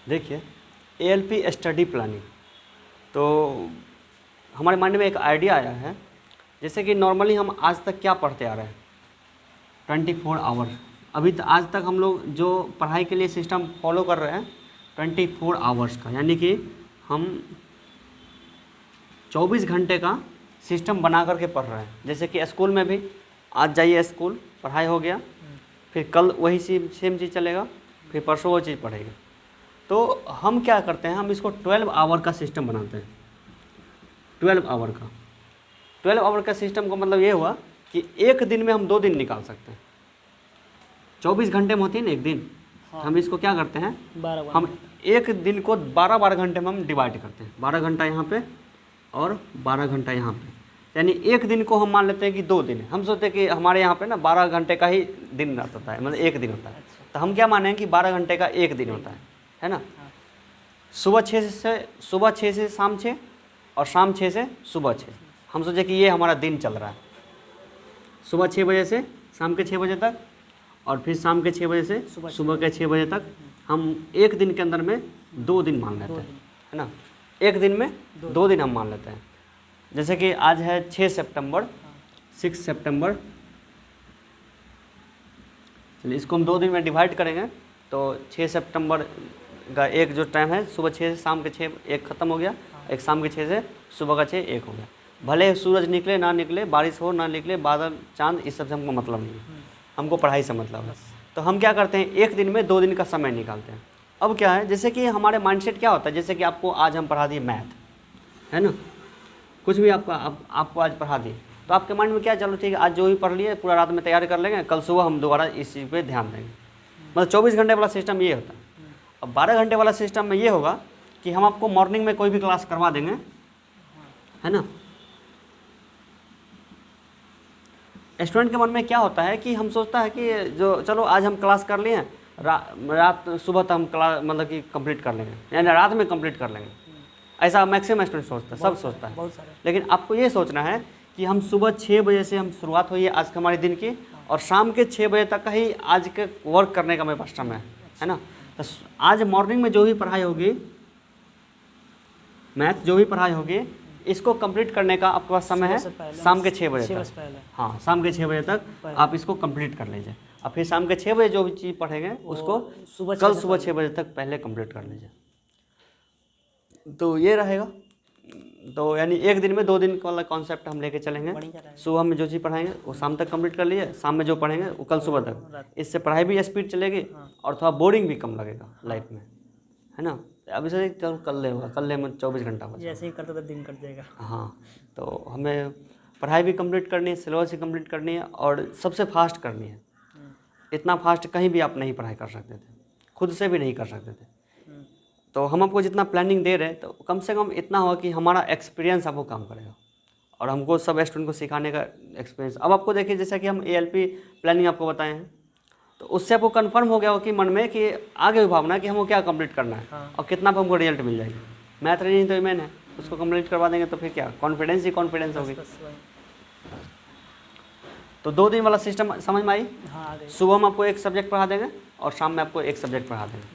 देखिए ALP study planning, तो हमारे माइंड में एक आइडिया आया है। जैसे कि नॉर्मली हम आज तक क्या पढ़ते आ रहे हैं, 24 आवर। अभी आज तक हम लोग जो पढ़ाई के लिए सिस्टम फॉलो कर रहे हैं 24 आवर्स का, यानी कि हम 24 घंटे का सिस्टम बना करके पढ़ रहे हैं। जैसे कि स्कूल में भी आज जाइए स्कूल, पढ़ाई हो गया, फिर कल वही सेम चीज़ चलेगा, फिर परसों वो चीज़ पढ़ेगा। तो हम क्या करते हैं, हम इसको 12 आवर का सिस्टम बनाते हैं। 12 आवर का 12 आवर का सिस्टम का मतलब ये हुआ कि एक दिन में हम 2 दिन निकाल सकते हैं। 24 घंटे में होती है ना एक दिन, हाँ। हम इसको क्या करते हैं, 12 हम एक दिन को 12 घंटे में हम डिवाइड करते हैं। 12 घंटा यहाँ पे और 12 घंटा यहाँ पे, यानी एक दिन को हम मान लेते हैं कि 2 दिन है। हम सोचते हैं कि हमारे यहाँ पे ना 12 घंटे का ही दिन रात होता है, मतलब एक दिन होता है। तो हम क्या माने कि 12 घंटे का एक दिन होता है ना। सुबह 6 से शाम 6 और शाम 6 से सुबह 6। हम सोचे कि ये हमारा दिन चल रहा है, सुबह 6 बजे से शाम के 6 बजे तक, और फिर शाम के 6 बजे से सुबह के 6 बजे तक। हम एक दिन के अंदर में 2 दिन मान लेते हैं, है ना। एक दिन में 2 दिन हम मान लेते हैं। जैसे कि आज है 6 सितंबर, 6 सितंबर, चलिए इसको हम 2 दिन में डिवाइड करेंगे। तो 6 सितंबर का एक जो टाइम है सुबह 6 से शाम के 6 एक ख़त्म हो गया, एक शाम के 6 से सुबह का 6 एक हो गया। भले सूरज निकले ना निकले, बारिश हो ना निकले, बादल चांद, इस सब से हमको मतलब नहीं है, हमको पढ़ाई से मतलब है। तो हम क्या करते हैं, एक दिन में 2 दिन का समय निकालते हैं। अब क्या है, जैसे कि हमारे माइंडसेट क्या होता है, जैसे कि आपको आज हम पढ़ा दिए मैथ, है ना, कुछ भी आपको आज पढ़ा दिए, तो आपके माइंड में क्या, चलो ठीक है आज जो भी पढ़ लिए पूरा रात में तैयारी कर लेंगे, कल सुबह हम दोबारा इस चीज़ पे ध्यान देंगे। मतलब 24 घंटे वाला सिस्टम ये होता है। अब 12 घंटे वाला सिस्टम में ये होगा कि हम आपको मॉर्निंग में कोई भी क्लास करवा देंगे, है ना। स्टूडेंट के मन में क्या होता है कि हम सोचता है कि जो चलो आज हम क्लास कर लिए हैं, रात सुबह तक हम क्लास मतलब कि कंप्लीट कर लेंगे, यानी रात में कंप्लीट कर लेंगे। ऐसा मैक्सिमम स्टूडेंट सोचता है, सब सोचता है। लेकिन आपको ये सोचना है कि हम सुबह 6 बजे से हम शुरुआत हुई है आज के हमारे दिन की, और शाम के 6 बजे तक का ही आज के वर्क करने का मेरे पास समय है ना। तो आज मॉर्निंग में जो भी पढ़ाई होगी, मैथ जो भी पढ़ाई होगी, इसको कंप्लीट करने का आपके पास समय है शाम के 6 बजे तक। हाँ, शाम के 6 बजे तक आप इसको कंप्लीट कर लीजिए, और फिर शाम के 6 बजे जो भी चीज़ पढ़ेंगे उसको कल सुबह 6 बजे तक पहले कंप्लीट कर लीजिए। तो ये रहेगा। तो यानी एक दिन में 2 दिन वाला कॉन्सेप्ट हम लेके चलेंगे। सुबह में जो चीज़ पढ़ाएंगे वो शाम तक कंप्लीट कर लीजिए, शाम में जो पढ़ेंगे वो कल सुबह तक। इससे पढ़ाई भी स्पीड चलेगी और थोड़ा बोरिंग भी कम लगेगा लाइफ में, है ना। अभी से चलो कल ले होगा, कल ले में 24 घंटा बचा, जैसे ही करते तो दिन कट जाएगा। हाँ, तो हमें पढ़ाई भी कंप्लीट करनी है, सिलेबस भी कंप्लीट करनी है, और सबसे फास्ट करनी है। इतना फास्ट कहीं भी आप नहीं पढ़ाई कर सकते थे, खुद से भी नहीं कर सकते थे। तो हम आपको जितना प्लानिंग दे रहे हैं, तो कम से कम इतना हो कि हमारा एक्सपीरियंस आपको काम करेगा, और हमको सब स्टूडेंट को सिखाने का एक्सपीरियंस। अब आपको देखिए, जैसा कि हम एएलपी प्लानिंग आपको बताए हैं, तो उससे आपको कंफर्म हो गया हो कि मन में कि आगे भी भावना कि हमको क्या कंप्लीट करना है, और कितना पर हमको रिजल्ट मिल जाएगी। मैथ रीजनिंग तो मेन है, उसको कंप्लीट करवा देंगे तो फिर क्या कॉन्फिडेंस ही कॉन्फिडेंस होगी। तो 2 दिन वाला सिस्टम समझ में आई। सुबह हम आपको एक सब्जेक्ट पढ़ा देंगे और शाम में आपको एक सब्जेक्ट पढ़ा देंगे,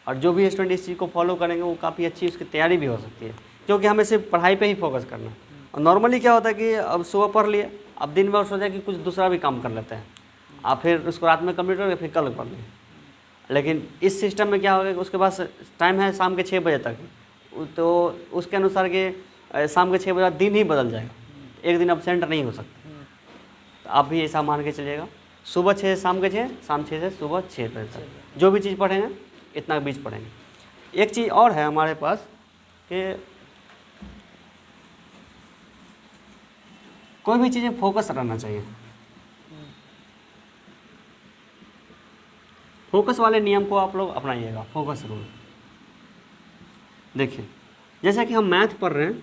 और जो भी स्टूडेंट इस चीज़ को फॉलो करेंगे वो काफ़ी अच्छी उसकी तैयारी भी हो सकती है, क्योंकि हमें सिर्फ पढ़ाई पे ही फोकस करना है। और नॉर्मली क्या होता है कि अब सुबह पढ़ लिए, अब दिन भर सोचा कि कुछ दूसरा भी काम कर लेते हैं, आप फिर उसको रात में कंप्लीट करके फिर कल पढ़ लें। लेकिन इस सिस्टम में क्या होगा कि उसके पास टाइम है शाम के 6 बजे तक, तो उसके अनुसार कि शाम के 6 बजे दिन ही बदल जाएगा, एक दिन एब्सेंट नहीं हो सकता। तो आप भी ऐसा मान के चलिएगा, सुबह 6 से शाम के 6, शाम 6 से सुबह 6 बजे तक जो भी चीज़ पढ़ेंगे इतना बीच पढ़ेंगे। एक चीज़ और है हमारे पास कि कोई भी चीज़ में फोकस रहना चाहिए। फोकस वाले नियम को आप लोग अपनाइएगा, फोकस रूल। देखिए, जैसा कि हम मैथ पढ़ रहे हैं,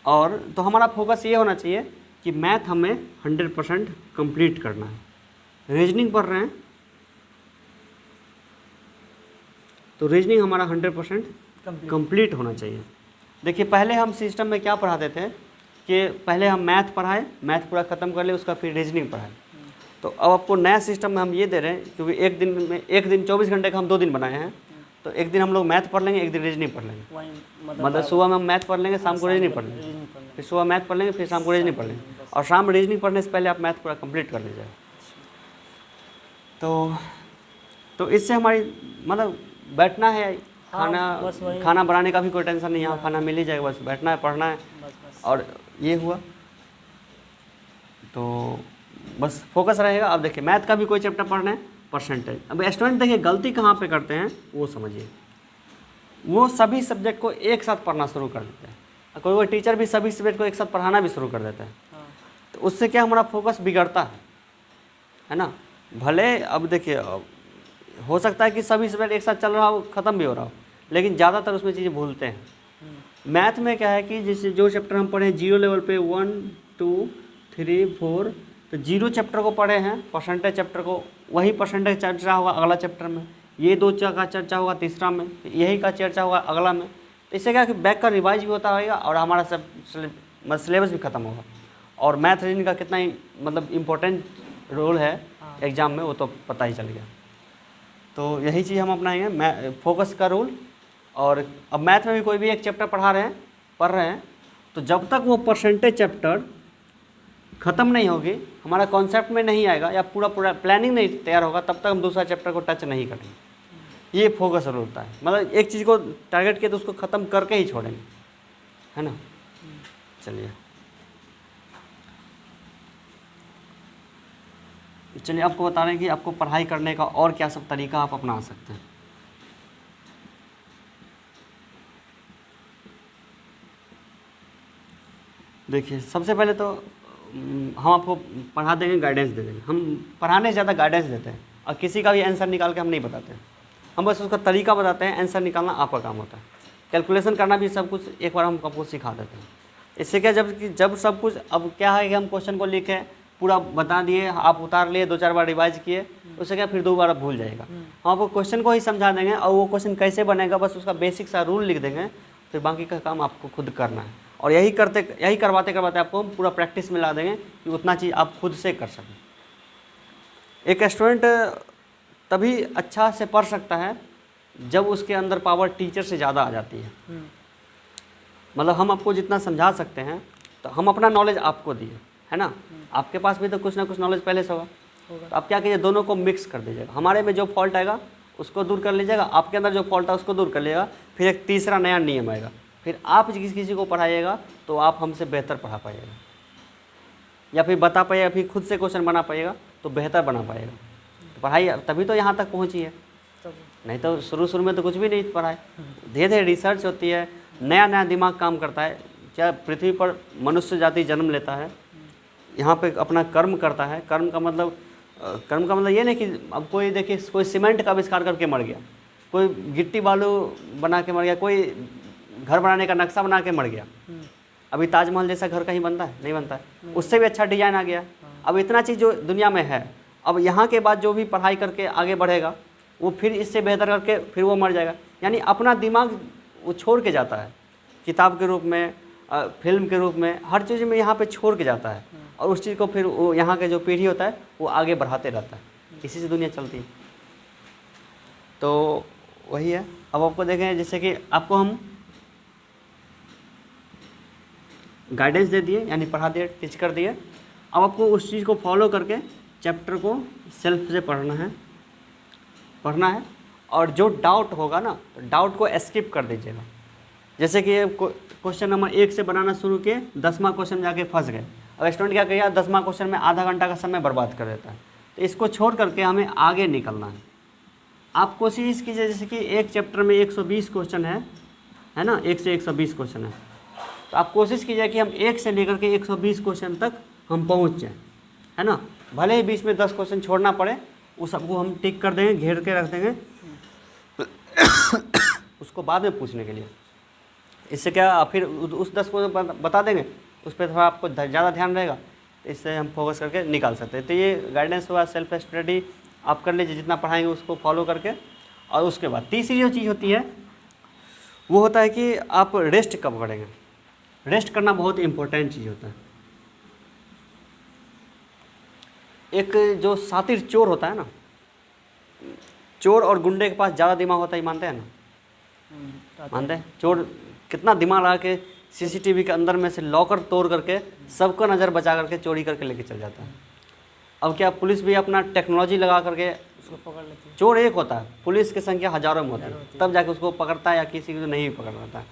और तो हमारा फोकस ये होना चाहिए कि मैथ हमें 100% कंप्लीट करना है। रीजनिंग पढ़ रहे हैं तो रीजनिंग हमारा 100% कंप्लीट होना चाहिए। देखिए, पहले हम सिस्टम में क्या पढ़ाते थे कि पहले हम मैथ पढ़ाए, मैथ पूरा ख़त्म कर ले, उसका फिर रीजनिंग पढ़ाए। तो अब आपको नया सिस्टम में हम ये दे रहे हैं, क्योंकि एक दिन 24 घंटे का हम 2 दिन बनाए हैं, तो एक दिन हम लोग मैथ पढ़ लेंगे, एक दिन रीजनिंग पढ़ लेंगे। मतलब सुबह में हम मैथ पढ़ लेंगे, शाम को रीजनिंग पढ़ लेंगे, फिर सुबह मैथ पढ़ लेंगे, फिर शाम को रीजनिंग पढ़ लेंगे, और शाम में रीजनिंग पढ़ने से पहले आप मैथ पूरा कंप्लीट कर लीजिएगा। तो इससे हमारी मतलब बैठना है, खाना बनाने का भी कोई टेंशन नहीं है, खाना मिल ही जाएगा, बस बैठना है, पढ़ना है, और ये हुआ तो बस फोकस रहेगा। अब देखिए मैथ का भी कोई चैप्टर पढ़ना है, परसेंटेज। अब स्टूडेंट देखिए गलती कहाँ पे करते हैं वो समझिए, वो सभी सब्जेक्ट को एक साथ पढ़ना शुरू कर देते हैं। कोई टीचर भी सभी सब्जेक्ट को एक साथ पढ़ाना भी शुरू कर देता है, तो उससे क्या हमारा फोकस बिगड़ता है ना। भले अब देखिए हो सकता है कि सभी सब्जेक्ट एक साथ चल रहा हो, ख़त्म भी हो रहा हो, लेकिन ज़्यादातर उसमें चीज़ें भूलते हैं। मैथ में क्या है कि जैसे जो चैप्टर हम पढ़े 0 लेवल पे 1 2 3 4, तो 0 चैप्टर को पढ़े हैं, परसेंटेज चैप्टर को, वही परसेंटेज चर्चा होगा अगला चैप्टर में, ये 2 का चर्चा होगा तीसरा में, यही का चर्चा होगा अगला में। तो इससे क्या कि बैक का रिवाइज भी होता रहेगा और हमारा सब सिलेबस भी ख़त्म होगा। और मैथ रीजनिंग का कितना ही मतलब इम्पोर्टेंट रोल है एग्ज़ाम में वो तो पता ही चल गया। तो यही चीज़ हम अपनाएंगे, फोकस का रूल। और अब मैथ में भी कोई भी एक चैप्टर पढ़ रहे हैं, तो जब तक वो परसेंटेज चैप्टर ख़त्म नहीं होगी, हमारा कॉन्सेप्ट में नहीं आएगा या पूरा प्लानिंग नहीं तैयार होगा, तब तक हम दूसरा चैप्टर को टच नहीं करेंगे। ये फोकस रूल होता है, मतलब एक चीज़ को टारगेट किया तो उसको ख़त्म करके ही छोड़ेंगे, है ना। चलिए आपको बता रहे हैं कि आपको पढ़ाई करने का और क्या सब तरीका आप अपना सकते हैं। देखिए सबसे पहले तो हम आपको पढ़ा देंगे, गाइडेंस दे देंगे। हम पढ़ाने से ज़्यादा गाइडेंस देते हैं, और किसी का भी आंसर निकाल के हम नहीं बताते, हम बस उसका तरीका बताते हैं। आंसर निकालना आपका काम होता है, कैलकुलेशन करना भी सब कुछ एक बार हम आपको सिखा देते हैं। इससे क्या जब सब कुछ, अब क्या है कि हम क्वेश्चन को लिखे पूरा बता दिए, आप उतार लिए, 2-4 बार रिवाइज किए, उससे क्या फिर 2 बार आप भूल जाएगा। हम आपको क्वेश्चन को ही समझा देंगे, और वो क्वेश्चन कैसे बनेगा बस उसका बेसिक सा रूल लिख देंगे, फिर बाकी का काम आपको खुद करना है। और यही करवाते करवाते आपको हम पूरा प्रैक्टिस में ला देंगे कि उतना चीज़ आप खुद से कर सकें। एक स्टूडेंट तभी अच्छा से पढ़ सकता है जब उसके अंदर पावर टीचर से ज़्यादा आ जाती है। मतलब हम आपको जितना समझा सकते हैं, तो हम अपना नॉलेज आपको दिए, है ना। आपके पास भी तो कुछ ना कुछ नॉलेज पहले से होगा, तो आप क्या कीजिए, दोनों को मिक्स कर दीजिएगा। हमारे में जो फॉल्ट आएगा उसको दूर कर लीजिएगा, आपके अंदर जो फॉल्ट है उसको दूर कर लीजिएगा। फिर एक तीसरा नया नियम आएगा, फिर आप किसी को पढ़ाइएगा तो आप हमसे बेहतर पढ़ा पाइएगा, या फिर बता पाइएगा, फिर खुद से क्वेश्चन बना पाइएगा तो बेहतर बना पाइएगा। तो पढ़ाई तभी तो यहाँ तक पहुँची है, नहीं तो शुरू में तो कुछ भी नहीं पढ़ाई। धीरे धीरे रिसर्च होती है, नया नया दिमाग काम करता है। क्या पृथ्वी पर मनुष्य जाति जन्म लेता है, यहाँ पे अपना कर्म करता है। कर्म का मतलब ये नहीं कि अब कोई देखिए कोई सीमेंट का आविष्कार करके मर गया, कोई गिट्टी बालू बना के मर गया, कोई घर बनाने का नक्शा बना के मर गया। अभी ताजमहल जैसा घर कहीं बनता है? नहीं बनता है, उससे भी अच्छा डिजाइन आ गया। अब इतना चीज़ जो दुनिया में है, अब यहाँ के बाद जो भी पढ़ाई करके आगे बढ़ेगा वो फिर इससे बेहतर करके फिर वो मर जाएगा। यानी अपना दिमाग वो छोड़ के जाता है, किताब के रूप में, फिल्म के रूप में, हर चीज़ में यहाँ पे छोड़ के जाता है, और उस चीज़ को फिर वो यहाँ के जो पीढ़ी होता है वो आगे बढ़ाते रहता है। इसी से दुनिया चलती है। तो वही है। अब आपको देखें, जैसे कि आपको हम गाइडेंस दे दिए, यानी पढ़ा दिए, टीच कर दिए। अब आपको उस चीज़ को फॉलो करके चैप्टर को सेल्फ से पढ़ना है। और जो डाउट होगा ना, तो डाउट को स्किप कर दीजिएगा। जैसे कि क्वेश्चन नंबर 1 से बनाना शुरू किए, 10वां क्वेश्चन में जाके फंस गए। अब स्टूडेंट क्या करेगा, 10वां क्वेश्चन में आधा घंटा का समय बर्बाद कर देता है। तो इसको छोड़ करके हमें आगे निकलना है। आप कोशिश कीजिए, जैसे कि एक चैप्टर में 120 क्वेश्चन है ना, 1 से 120 क्वेश्चन है, तो आप कोशिश कीजिए कि हम 1 से लेकर के 120 क्वेश्चन तक हम पहुंच जाएं, है ना। भले ही बीच में 10 क्वेश्चन छोड़ना पड़े, उस सबको हम टिक कर देंगे, घेर के रख देंगे उसको बाद में पूछने के लिए। इससे क्या फिर उस 10 को बता देंगे, उस पर थोड़ा आपको ज़्यादा ध्यान रहेगा, तो इससे हम फोकस करके निकाल सकते हैं। तो ये गाइडेंस हुआ, सेल्फ स्टडी आप कर लीजिए, जितना पढ़ाएंगे उसको फॉलो करके। और उसके बाद तीसरी जो चीज़ होती है वो होता है कि आप रेस्ट कब करेंगे। रेस्ट करना बहुत इंपॉर्टेंट चीज़ होता है। एक जो शातिर चोर होता है ना, चोर और गुंडे के पास ज़्यादा दिमाग होता है, मानते हैं ना? मानते हैं? चोर कितना दिमाग लगा के सीसीटीवी के अंदर में से लॉकर तोड़ करके सबको नज़र बचा करके चोरी करके लेके चल जाता है। अब क्या पुलिस भी अपना टेक्नोलॉजी लगा करके उसको पकड़ लेती है। चोर एक होता है, पुलिस की संख्या हज़ारों में होती है, तब जाके उसको पकड़ता है, या किसी को नहीं पकड़ पाता है।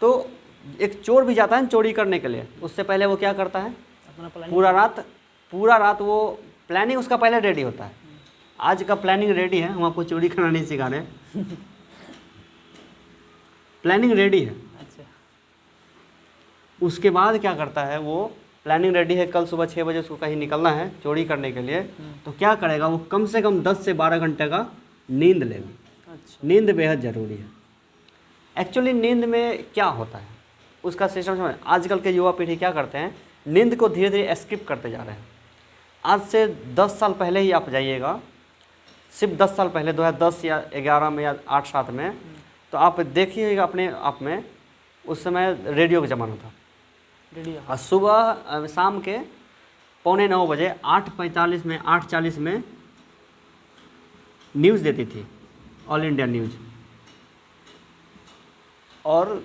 तो एक चोर भी जाता है चोरी करने के लिए, उससे पहले वो क्या करता है, अपना प्लानिंग पूरा रात वो प्लानिंग उसका पहले रेडी होता है। आज का प्लानिंग रेडी है, हम आपको चोरी करना नहीं सिखा रहे प्लानिंग रेडी है। अच्छा, उसके बाद क्या करता है, वो प्लानिंग रेडी है, कल सुबह 6 बजे उसको कहीं निकलना है चोरी करने के लिए, तो क्या करेगा वो, कम से कम 10 से 12 घंटे का नींद लेगा। अच्छा, नींद बेहद ज़रूरी है। एक्चुअली नींद में क्या होता है उसका सिस्टम समझ। आजकल के युवा पीढ़ी क्या करते हैं, नींद को धीरे धीरे स्किप करते जा रहे हैं। आज से 10 साल पहले ही आप जाइएगा, सिर्फ 10 साल पहले 2010 या 11 में या 8-7 में, तो आप देखिएगा अपने आप में, उस समय रेडियो का ज़माना था। रेडियो, और सुबह शाम के 8:45 बजे 8:45 में 8:40 में न्यूज़ देती थी, ऑल इंडिया न्यूज़। और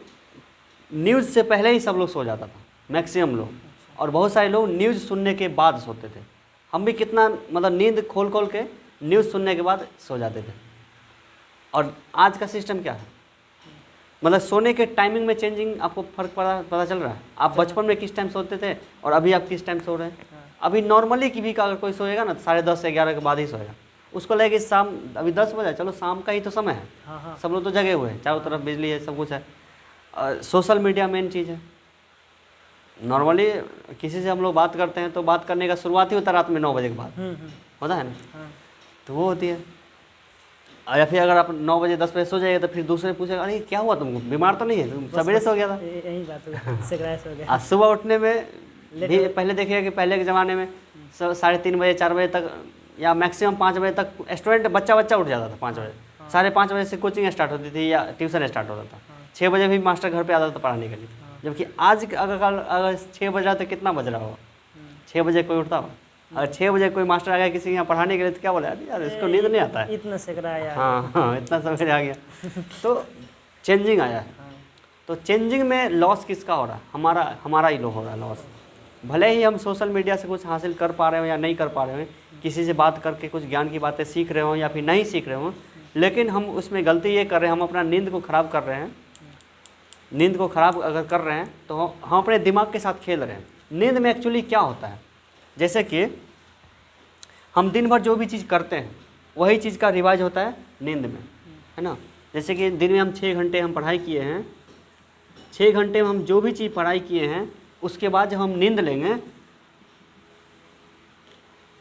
न्यूज़ से पहले ही सब लोग सो जाता था, मैक्सिमम लोग, और बहुत सारे लोग न्यूज़ सुनने के बाद सोते थे। हम भी कितना मतलब नींद खोल खोल के न्यूज़ सुनने के बाद सो जाते थे। और आज का सिस्टम क्या है, मतलब सोने के टाइमिंग में चेंजिंग आपको फ़र्क पता चल रहा है। आप बचपन में किस टाइम सोते थे और अभी आप किस टाइम सो रहे हैं। अभी नॉर्मली की भी का अगर कोई सोएगा ना 10:30 से 11 के बाद ही सोएगा, उसको लगेगा शाम अभी 10 बजे, चलो शाम का ही तो समय है, हाँ, सब लोग तो जगे हुए हैं, चारों तरफ बिजली है, सब कुछ है। सोशल मीडिया मेन चीज़ है। नॉर्मली किसी से हम लोग बात करते हैं तो बात करने का शुरुआत ही होता है रात में 9 बजे के बाद, होता है ना, हाँ, तो वो होती है। या फिर अगर आप 9 बजे 10 बजे सो जाइए तो फिर दूसरे पूछेगा, अरे क्या हुआ तुमको, बीमार तो नहीं है, तुम सवेरे सो गया था। यही बात है, सिगरेट हो गया। आज सुबह उठने में भी पहले देखिए कि पहले के ज़माने में 3:30 बजे 4 बजे तक या मैक्सिमम 5 बजे तक स्टूडेंट बच्चा उठ जाता था। 5 बजे 5:30 बजे से कोचिंग स्टार्ट होती थी या ट्यूशन स्टार्ट होता था। 6 बजे भी मास्टर घर पे आता था पढ़ाने के लिए। जबकि आज अगर 6 बज रहा तो कितना बज रहा होगा, 6 बजे कोई उठता होगा। अगर 6 बजे कोई मास्टर आ गया किसी के यहाँ पढ़ाने के लिए तो क्या बोला, यार इसको नींद नहीं आता है, इतना सिगरा यार। हाँ, इतना समय आ गया। तो चेंजिंग आया है। तो चेंजिंग में लॉस किसका हो रहा है, हमारा ही लो हो रहा है लॉस। भले ही हम सोशल मीडिया से कुछ हासिल कर पा रहे हो या नहीं कर पा रहे हो, किसी से बात करके कुछ ज्ञान की बातें सीख रहे हो या फिर नहीं सीख रहे हो, लेकिन हम उसमें गलती ये कर रहे हैं, हम अपना नींद को ख़राब कर रहे हैं। नींद को ख़राब अगर कर रहे हैं तो हम अपने दिमाग के साथ खेल रहे हैं। नींद में एक्चुअली क्या होता है, जैसे कि हम दिन भर जो भी चीज़ करते हैं वही चीज़ का रिवाइज होता है नींद में, है ना। जैसे कि दिन में हम 6 घंटे हम पढ़ाई किए हैं, 6 घंटे में हम जो भी चीज़ पढ़ाई किए हैं, उसके बाद जब हम नींद लेंगे,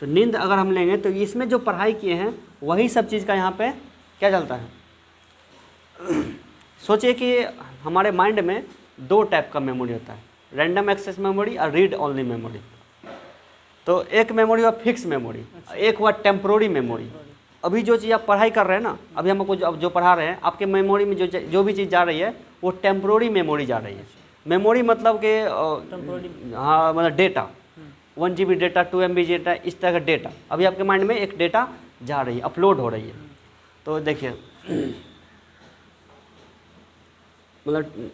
तो नींद अगर हम लेंगे तो इसमें जो पढ़ाई किए हैं वही सब चीज़ का यहाँ पे क्या चलता है। सोचिए कि हमारे माइंड में 2 टाइप का मेमोरी होता है, रैंडम एक्सेस मेमोरी और रीड ओनली मेमोरी। तो एक मेमोरी हुआ फिक्स मेमोरी, एक हुआ टेम्पोररी मेमोरी। अभी जो चीज़ आप पढ़ाई कर रहे हैं ना, अभी हम आपको जो पढ़ा रहे हैं, आपके मेमोरी में जो भी चीज़ जा रही है वो टेम्पोररी मेमोरी जा रही है। मेमोरी मतलब कि हाँ, मतलब data, 1 GB data, 2 MB data, इस तरह का डेटा अभी आपके माइंड में एक डेटा जा रही है, अपलोड हो रही है। तो देखिए मतलब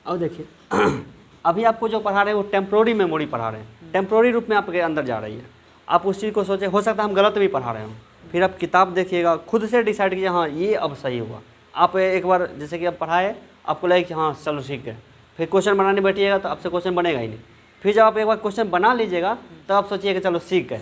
अब देखिए अभी आपको जो पढ़ा रहे हैं वो टेम्प्रोरी मेमोरी पढ़ा रहे हैं, टेम्प्रोरी रूप में आपके अंदर जा रही है। आप उस चीज़ को सोचें, हो सकता है हम गलत भी पढ़ा रहे हों, फिर आप किताब देखिएगा, खुद से डिसाइड कीजिए हाँ ये अब सही हुआ। आप एक बार जैसे कि आप पढ़ाए, आपको लगे कि हाँ चलो ठीक है, फिर क्वेश्चन बनाने बैठिएगा तो आपसे क्वेश्चन बनेगा ही नहीं। फिर जब आप एक बार क्वेश्चन बना लीजिएगा तब आप सोचिएगा चलो सीख गए,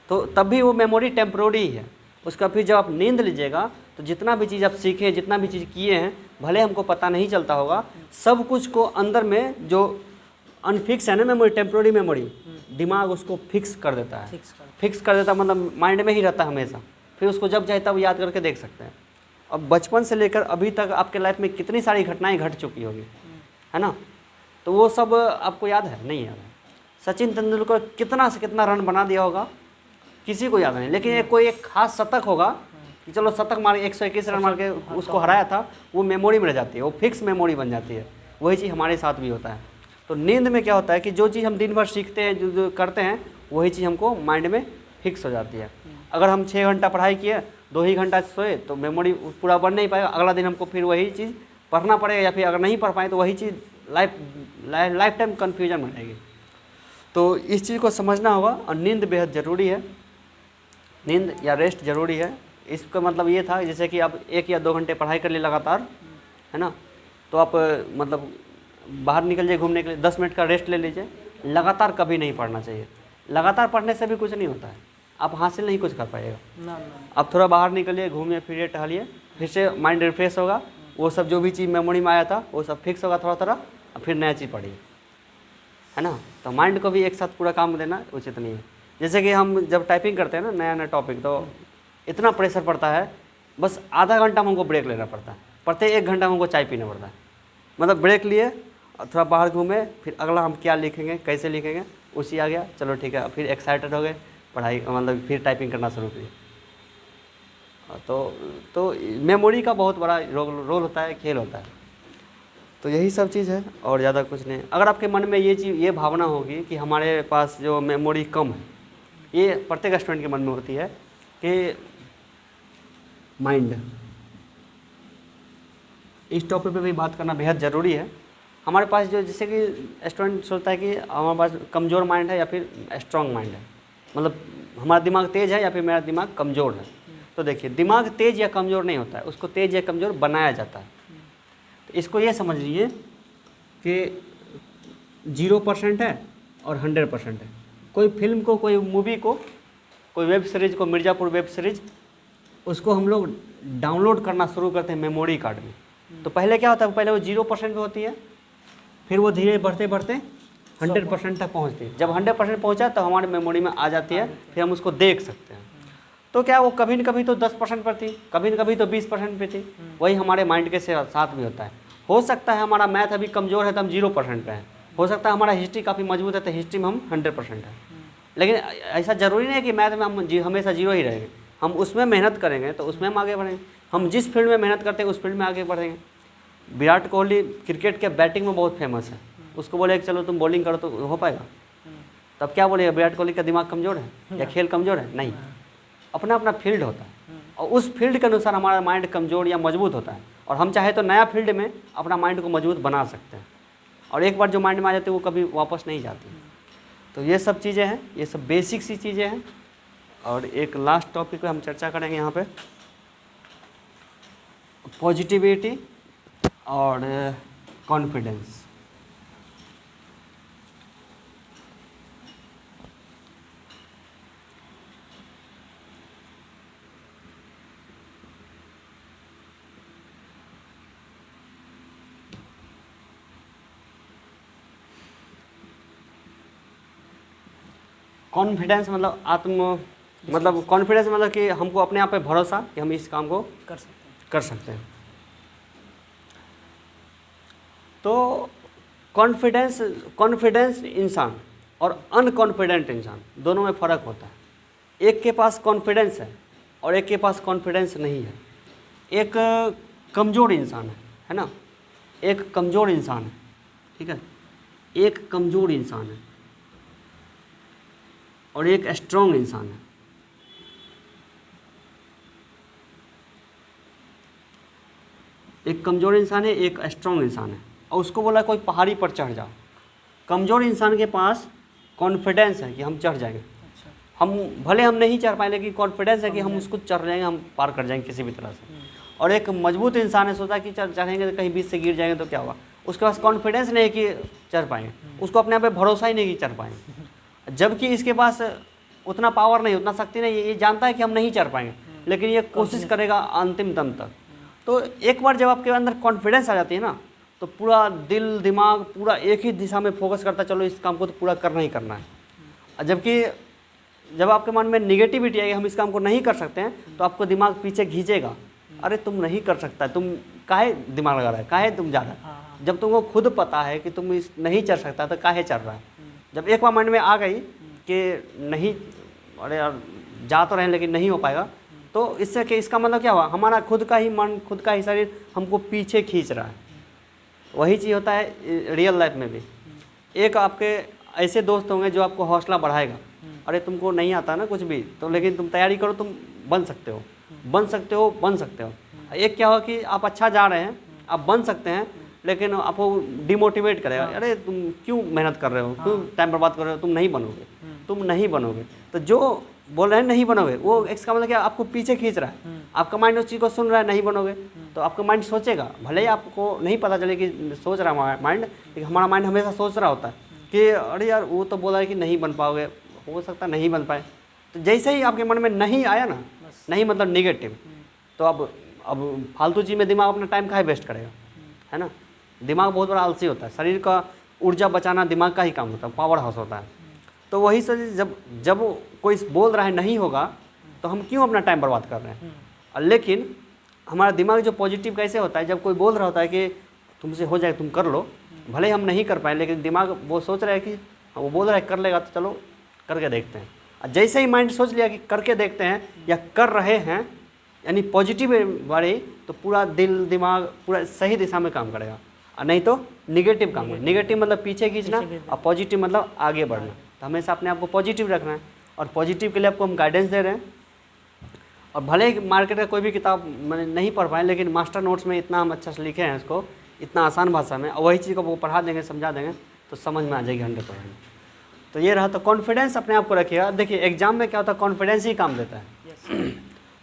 तो तब भी वो मेमोरी टेम्प्रोरी ही है। उसका फिर जब आप नींद लीजिएगा तो जितना भी चीज़ आप सीखे, जितना भी चीज़ किए हैं, भले हमको पता नहीं चलता होगा, सब कुछ को अंदर में जो अनफिक्स है ना मेमोरी, टेम्प्रोरी मेमोरी, दिमाग उसको फिक्स कर देता है। फिक्स कर देता मतलब माइंड में ही रहता है हमेशा, फिर उसको जब चाहे तब याद करके देख सकते हैं। अब बचपन से लेकर अभी तक आपके लाइफ में कितनी सारी घटनाएं घट चुकी होगी, है ना, तो वो सब आपको याद है? नहीं याद है। सचिन तेंदुलकर कितना से कितना रन बना दिया होगा, किसी को याद नहीं, लेकिन कोई एक खास शतक होगा कि चलो शतक मार 121 रन मार के उसको हराया था, वो मेमोरी में रह जाती है, वो फिक्स मेमोरी बन जाती है। वही चीज़ हमारे साथ भी होता है। तो नींद में क्या होता है कि जो चीज़ हम दिन भर सीखते हैं, जो करते हैं, वही चीज़ हमको माइंड में फिक्स हो जाती है। अगर हम 6 घंटा पढ़ाई किए, 2 ही घंटा सोए, तो मेमोरी पूरा बन नहीं पाएगा। अगला दिन हमको फिर वही चीज़ पढ़ना पड़ेगा, या फिर अगर नहीं पढ़ पाए तो वही चीज़ लाइफ टाइम कन्फ्यूजन में रहेगी। तो इस चीज़ को समझना होगा। और नींद बेहद ज़रूरी है, नींद या रेस्ट ज़रूरी है। इसका मतलब ये था जैसे कि आप 1 या 2 घंटे पढ़ाई कर लिए लगातार, है ना, तो आप मतलब बाहर निकल जाइए घूमने के लिए, 10 मिनट का रेस्ट ले लीजिए। लगातार कभी नहीं पढ़ना चाहिए। लगातार पढ़ने से भी कुछ नहीं होता है, आप हासिल नहीं कुछ कर पाइएगा। ना आप थोड़ा बाहर निकलिए, घूमिए फिरिए, टहलिए, फिर से माइंड रिफ्रेश होगा। वो सब जो भी चीज़ मेमोरी में आया था वो सब फिक्स होगा थोड़ा थोड़ा, और फिर नया चीज़ पढ़िए, है ना। तो माइंड को भी एक साथ पूरा काम देना उचित नहीं है। जैसे कि हम जब टाइपिंग करते हैं ना, नया नया टॉपिक, तो इतना प्रेशर पड़ता है, बस आधा घंटा में हमको ब्रेक लेना पड़ता है, प्रत्येक 1 घंटा में हमको चाय पीना पड़ता है। मतलब ब्रेक लिए और थोड़ा बाहर घूमे, फिर अगला हम क्या लिखेंगे, कैसे लिखेंगे, उसी आ गया, चलो ठीक है, फिर एक्साइटेड हो गए, पढ़ाई मतलब फिर टाइपिंग करना शुरू किए। तो मेमोरी का बहुत बड़ा रोल होता है, खेल होता है। तो यही सब चीज़ है और ज़्यादा कुछ नहीं। अगर आपके मन में ये भावना होगी कि हमारे पास जो मेमोरी कम है, ये प्रत्येक स्टूडेंट के मन में होती है कि माइंड, इस टॉपिक पे भी बात करना बेहद ज़रूरी है। हमारे पास जो, जैसे कि स्टूडेंट सोचता है कि हमारे पास कमज़ोर माइंड है या फिर स्ट्रॉन्ग माइंड है, मतलब हमारा दिमाग तेज़ है या फिर मेरा दिमाग कमज़ोर है। तो देखिए, दिमाग तेज़ या कमज़ोर नहीं होता है, उसको तेज़ या कमज़ोर बनाया जाता है। तो इसको ये समझ लीजिए कि 0% है और 100% है। कोई फिल्म को, कोई मूवी को, कोई वेब सीरीज़ को, मिर्ज़ापुर वेब सीरीज़, उसको हम लोग डाउनलोड करना शुरू करते हैं मेमोरी कार्ड में। तो पहले क्या होता है, पहले वो 0% पे होती है, फिर वो धीरे बढ़ते बढ़ते 100% तक पहुँचती है। जब 100% पहुँचा तो हमारे मेमोरी में आ जाती है, फिर हम उसको देख सकते हैं। तो क्या वो कभी न कभी तो 10% पर थी, कभी न कभी तो 20% पे थी। वही हमारे माइंड के साथ भी होता है। हो सकता है हमारा मैथ अभी कमज़ोर है तो हम 0% पे हैं, हो सकता है हमारा हिस्ट्री काफ़ी मजबूत है तो हिस्ट्री में हम 100% है। लेकिन ऐसा ज़रूरी नहीं है कि मैथ में हम हमेशा 0 ही रहेंगे। हम उसमें मेहनत करेंगे तो उसमें हम आगे बढ़ेंगे। हम जिस फील्ड में मेहनत करते हैं उस फील्ड में आगे बढ़ेंगे। विराट कोहली क्रिकेट के बैटिंग में बहुत फेमस है, उसको बोले कि चलो तुम बॉलिंग करो तो हो पाएगा? तब क्या बोलेगा, विराट कोहली का दिमाग कमज़ोर है या खेल कमज़ोर है? नहीं, अपना अपना फील्ड होता है और उस फील्ड के अनुसार हमारा माइंड कमज़ोर या मजबूत होता है। और हम चाहे तो नया फील्ड में अपना माइंड को मजबूत बना सकते हैं, और एक बार जो माइंड में आ जाती है वो कभी वापस नहीं जाती। तो ये सब चीज़ें हैं, ये सब बेसिक सी चीज़ें हैं। और एक लास्ट टॉपिक पे हम चर्चा करेंगे यहाँ पे, पॉजिटिविटी और कॉन्फिडेंस। कॉन्फिडेंस मतलब मतलब कॉन्फिडेंस मतलब कि हमको अपने आप पे भरोसा कि हम इस काम को कर सकते हैं। तो कॉन्फिडेंस इंसान और अनकॉन्फिडेंट इंसान दोनों में फ़र्क होता है। एक के पास कॉन्फिडेंस है और एक के पास कॉन्फिडेंस नहीं है। एक कमज़ोर इंसान है ना, एक कमज़ोर इंसान है, ठीक है, एक कमज़ोर इंसान है और एक स्ट्रॉन्ग इंसान है। एक कमज़ोर इंसान है, एक स्ट्रॉन्ग इंसान है, और उसको बोला कोई पहाड़ी पर चढ़ जाओ। कमज़ोर इंसान के पास कॉन्फिडेंस है कि हम चढ़ जाएंगे। हम भले हम नहीं चढ़ पाए, लेकिन कॉन्फिडेंस है कि हम उसको चढ़ जाएंगे, हम पार कर जाएंगे किसी भी तरह से। और एक मजबूत इंसान है, सोचा कि चढ़ेंगे तो कहीं बीच से गिर जाएंगे तो क्या हुआ, उसके पास कॉन्फिडेंस नहीं है कि चढ़ पाएंगे, उसको अपने आप पे भरोसा ही नहीं कि चढ़ पाएंगे। जबकि इसके पास उतना पावर नहीं, उतना शक्ति नहीं, ये जानता है कि हम नहीं चढ़ पाएंगे, लेकिन ये कोशिश करेगा अंतिम दम तक। तो एक बार जब आपके अंदर कॉन्फिडेंस आ जाती है ना, तो पूरा दिल दिमाग पूरा एक ही दिशा में फोकस करता, चलो इस काम को तो पूरा करना ही करना है। जबकि जब आपके मन में निगेटिविटी आएगी, हम इस काम को नहीं कर सकते हैं, तो आपको दिमाग पीछे खींचेगा, अरे तुम नहीं कर सकता, तुम काहे दिमाग लगा रहा है, काहे तुम जा रहा है। जब तुमको खुद पता है कि तुम इस नहीं चढ़ सकता तो काहे चढ़ रहा है। जब एक बार माइंड में आ गई कि नहीं, अरे यार जा तो रहे हैं लेकिन नहीं हो पाएगा, तो इससे कि इसका मतलब क्या हुआ, हमारा खुद का ही मन, खुद का ही शरीर हमको पीछे खींच रहा है। वही चीज़ होता है रियल लाइफ में भी। एक आपके ऐसे दोस्त होंगे जो आपको हौसला बढ़ाएगा, अरे तुमको नहीं आता ना कुछ भी, तो लेकिन तुम तैयारी करो, तुम बन सकते हो, बन सकते हो, बन सकते हो। एक क्या हो कि आप अच्छा जा रहे हैं, आप बन सकते हैं, लेकिन आपको डिमोटिवेट करेगा, अरे तुम क्यों मेहनत कर रहे हो, क्यों टाइम बर्बाद कर रहे हो, तुम नहीं बनोगे, तुम नहीं बनोगे। तो जो बोल रहे हैं नहीं बनोगे, वो इसका मतलब क्या, आपको पीछे खींच रहा है। आपका माइंड उस चीज़ को सुन रहा है, नहीं बनोगे, तो आपका माइंड सोचेगा, भले ही आपको नहीं पता चले कि सोच रहा है माइंड, लेकिन हमारा माइंड हमेशा सोच रहा होता है कि अरे यार वो तो बोला है कि नहीं बन पाओगे, हो सकता है नहीं बन पाए। तो जैसे ही आपके मन में नहीं आया ना, नहीं मतलब निगेटिव, तो अब फालतू चीज़ में दिमाग अपना टाइम काहे वेस्ट करेगा, है ना। दिमाग बहुत बड़ा आलसी होता है, शरीर का ऊर्जा बचाना दिमाग का ही काम होता है, पावर हाउस होता है। तो वही से जब कोई बोल रहा है नहीं होगा, तो हम क्यों अपना टाइम बर्बाद कर रहे हैं। लेकिन हमारा दिमाग जो पॉजिटिव कैसे होता है, जब कोई बोल रहा होता है कि तुमसे हो जाए, तुम कर लो, भले ही हम नहीं कर पाए, लेकिन दिमाग वो सोच रहा है कि वो बोल रहा है कर लेगा, तो चलो करके देखते हैं। और जैसे ही माइंड सोच लिया कि करके देखते हैं या कर रहे हैं, यानी पॉजिटिव वाले, तो पूरा दिल दिमाग पूरा सही दिशा में काम करेगा, और नहीं तो निगेटिव काम करेगा। निगेटिव मतलब पीछे खींचना, और पॉजिटिव मतलब आगे बढ़ना। तो हमेशा अपने आप को पॉजिटिव रखना है, और पॉजिटिव के लिए आपको हम गाइडेंस दे रहे हैं। और भले ही मार्केट का कोई भी किताब मैंने नहीं पढ़ पाए, लेकिन मास्टर नोट्स में इतना हम अच्छा से लिखे हैं इसको, इतना आसान भाषा में, और वही चीज़ को वो पढ़ा देंगे, समझा देंगे, तो समझ में आ जाएगी 100%। तो ये रहा। तो कॉन्फिडेंस अपने आप को रखिएगा। देखिए एग्जाम में क्या होता है, कॉन्फिडेंस ही काम देता है।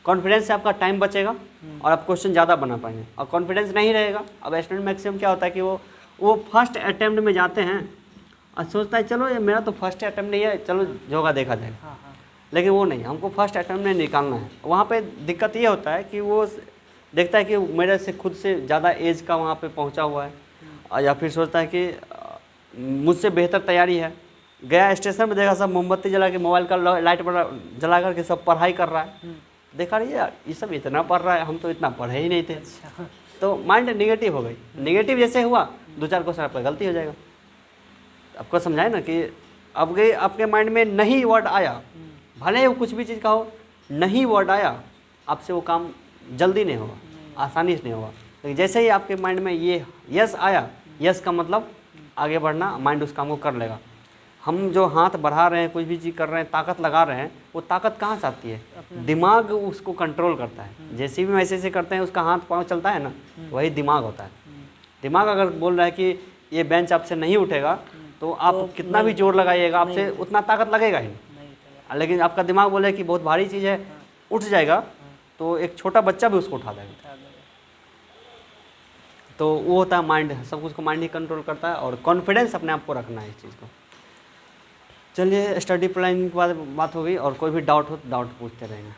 कॉन्फिडेंस से आपका टाइम बचेगा और आप क्वेश्चन ज़्यादा बना पाएंगे। और कॉन्फिडेंस नहीं रहेगा, अब स्टूडेंट मैक्सिमम क्या होता है कि वो फर्स्ट अटैम्प्ट में जाते हैं और सोचता है चलो ये मेरा तो फर्स्ट अटैम्प्ट नहीं है, चलो जो होगा देखा जाएगा। लेकिन वो नहीं, हमको फर्स्ट अटैम्प्ट में निकालना है। वहाँ पे दिक्कत ये होता है कि वो देखता है कि मेरे से खुद से ज़्यादा एज का वहाँ पे पहुँचा हुआ है, या फिर सोचता है कि मुझसे बेहतर तैयारी है। गया स्टेशन में, देखा सब मोमबत्ती जला के, मोबाइल का लाइट जला करके सब पढ़ाई कर रहा है। देखा रही यार ये सब इतना पढ़ रहा है, हम तो इतना पढ़े ही नहीं थे। तो माइंड नेगेटिव हो गई। नेगेटिव जैसे हुआ, 2-4 क्वेश्चन आपका गलती हो जाएगा। आपको समझाए ना कि अब गए आपके माइंड में नहीं वर्ड आया, भले ही वो कुछ भी चीज़ का हो, नहीं वर्ड आया, आपसे वो काम जल्दी नहीं होगा, आसानी से नहीं होगा। लेकिन जैसे ही आपके माइंड में ये यस आया, यस का मतलब आगे बढ़ना, माइंड उस काम को कर लेगा। हम जो हाथ बढ़ा रहे हैं, कुछ भी चीज़ कर रहे हैं, ताकत लगा रहे हैं, वो ताकत कहाँ से आती है? दिमाग उसको कंट्रोल करता है। जैसे भी वैसे करते हैं, उसका हाथ पाँव चलता है ना, वही दिमाग होता है। दिमाग अगर बोल रहा है कि ये बेंच आपसे नहीं उठेगा, तो आप कितना भी जोर लगाइएगा, आपसे उतना ताकत लगेगा ही नहीं। लेकिन आपका दिमाग बोले कि बहुत भारी चीज़ है, उठ जाएगा, तो एक छोटा बच्चा भी उसको उठा देगा। तो वो होता है माइंड, सब कुछ को माइंड ही कंट्रोल करता है। और कॉन्फिडेंस अपने आप को रखना है इस चीज़ को। चलिए, स्टडी प्लान के बाद बात हो गई, और कोई भी डाउट हो तो डाउट पूछते रहेंगे।